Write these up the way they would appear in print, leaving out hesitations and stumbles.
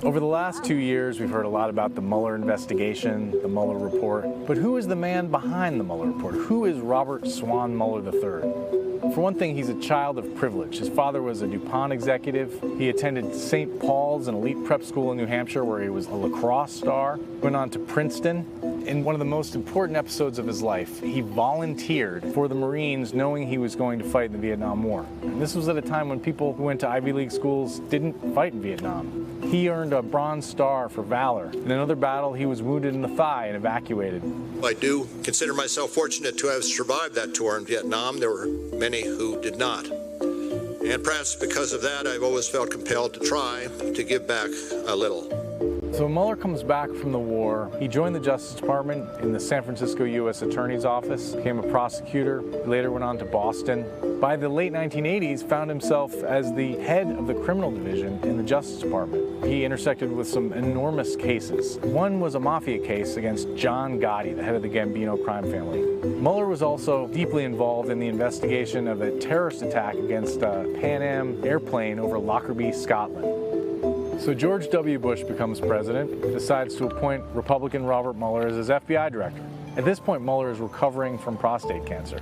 Over the last 2 years, we've heard a lot about the Mueller investigation, the Mueller report. But who is the man behind the Mueller report? Who is Robert Swan Mueller III? For one thing, he's a child of privilege. His father was a DuPont executive. He attended St. Paul's, an elite prep school in New Hampshire, where he was a lacrosse star. Went on to Princeton. In one of the most important episodes of his life, he volunteered for the Marines, knowing he was going to fight in the Vietnam War. And this was at a time when people who went to Ivy League schools didn't fight in Vietnam. He earned a Bronze Star for valor. In another battle, he was wounded in the thigh and evacuated. I do consider myself fortunate to have survived that tour in Vietnam. There were many who did not. And perhaps because of that, I've always felt compelled to try to give back a little. So Mueller comes back from the war. He joined the Justice Department in the San Francisco U.S. Attorney's Office, became a prosecutor, later went on to Boston. By the late 1980s, found himself as the head of the criminal division in the Justice Department. He intersected with some enormous cases. One was a mafia case against John Gotti, the head of the Gambino crime family. Mueller was also deeply involved in the investigation of a terrorist attack against a Pan Am airplane over Lockerbie, Scotland. So George W. Bush becomes president, decides to appoint Republican Robert Mueller as his FBI director. At this point, Mueller is recovering from prostate cancer.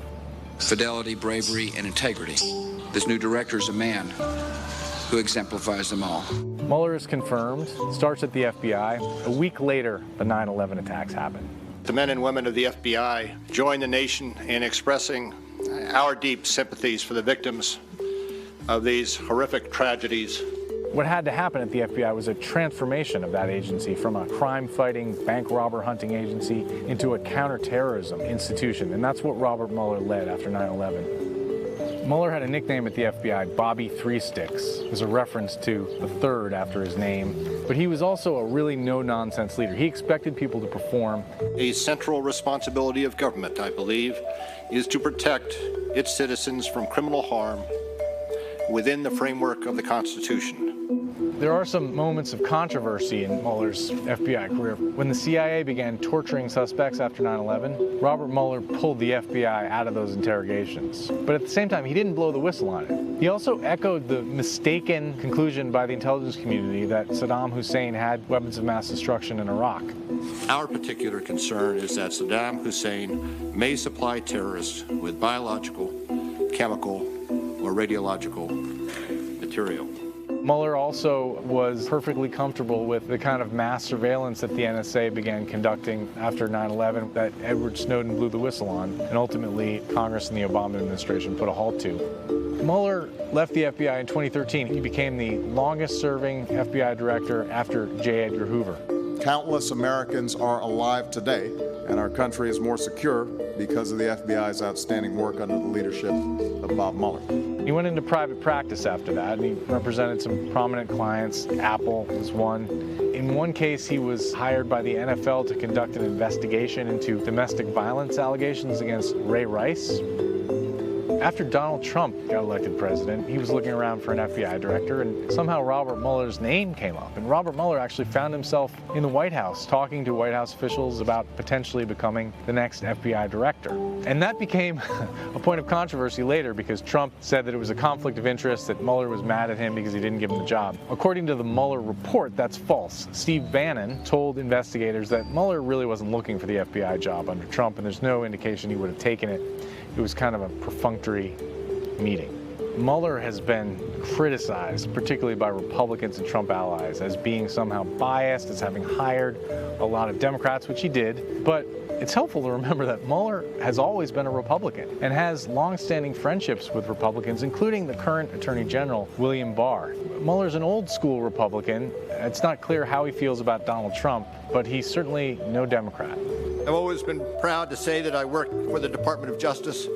Fidelity, bravery, and integrity. This new director is a man who exemplifies them all. Mueller is confirmed, starts at the FBI. A week later, the 9/11 attacks happen. The men and women of the FBI join the nation in expressing our deep sympathies for the victims of these horrific tragedies. What had to happen at the FBI was a transformation of that agency from a crime-fighting, bank robber-hunting agency into a counterterrorism institution, and that's what Robert Mueller led after 9/11. Mueller had a nickname at the FBI, Bobby Three Sticks. It was a reference to the third after his name, but he was also a really no-nonsense leader. He expected people to perform. A central responsibility of government, I believe, is to protect its citizens from criminal harm within the framework of the Constitution. There are some moments of controversy in Mueller's FBI career. When the CIA began torturing suspects after 9/11, Robert Mueller pulled the FBI out of those interrogations. But at the same time, he didn't blow the whistle on it. He also echoed the mistaken conclusion by the intelligence community that Saddam Hussein had weapons of mass destruction in Iraq. Our particular concern is that Saddam Hussein may supply terrorists with biological, chemical, or radiological material. Mueller also was perfectly comfortable with the kind of mass surveillance that the NSA began conducting after 9/11 that Edward Snowden blew the whistle on, and ultimately Congress and the Obama administration put a halt to. Mueller left the FBI in 2013. He became the longest-serving FBI director after J. Edgar Hoover. Countless Americans are alive today, and our country is more secure because of the FBI's outstanding work under the leadership of Bob Mueller. He went into private practice after that, and he represented some prominent clients. Apple was one. In one case, he was hired by the NFL to conduct an investigation into domestic violence allegations against Ray Rice. After Donald Trump got elected president, he was looking around for an FBI director, and somehow Robert Mueller's name came up. And Robert Mueller actually found himself in the White House talking to White House officials about potentially becoming the next FBI director. And that became a point of controversy later because Trump said that it was a conflict of interest, that Mueller was mad at him because he didn't give him the job. According to the Mueller report, that's false. Steve Bannon told investigators that Mueller really wasn't looking for the FBI job under Trump, and there's no indication he would have taken it. It was kind of a perfunctory meeting. Mueller has been criticized, particularly by Republicans and Trump allies, as being somehow biased, as having hired a lot of Democrats, which he did. But it's helpful to remember that Mueller has always been a Republican and has long-standing friendships with Republicans, including the current Attorney General, William Barr. Mueller's an old-school Republican. It's not clear how he feels about Donald Trump, but he's certainly no Democrat. I've always been proud to say that I worked for the Department of Justice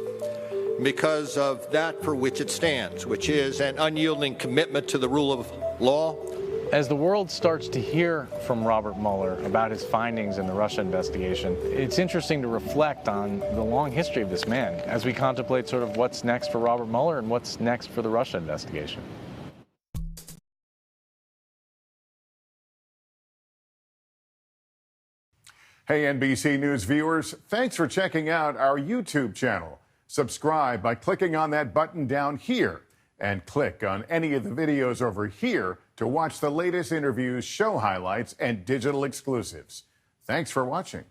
because of that for which it stands, which is an unyielding commitment to the rule of law. As the world starts to hear from Robert Mueller about his findings in the Russia investigation, it's interesting to reflect on the long history of this man as we contemplate sort of what's next for Robert Mueller and what's next for the Russia investigation. Hey, NBC News viewers, thanks for checking out our YouTube channel. Subscribe by clicking on that button down here. And click on any of the videos over here to watch the latest interviews, show highlights, and digital exclusives. Thanks for watching.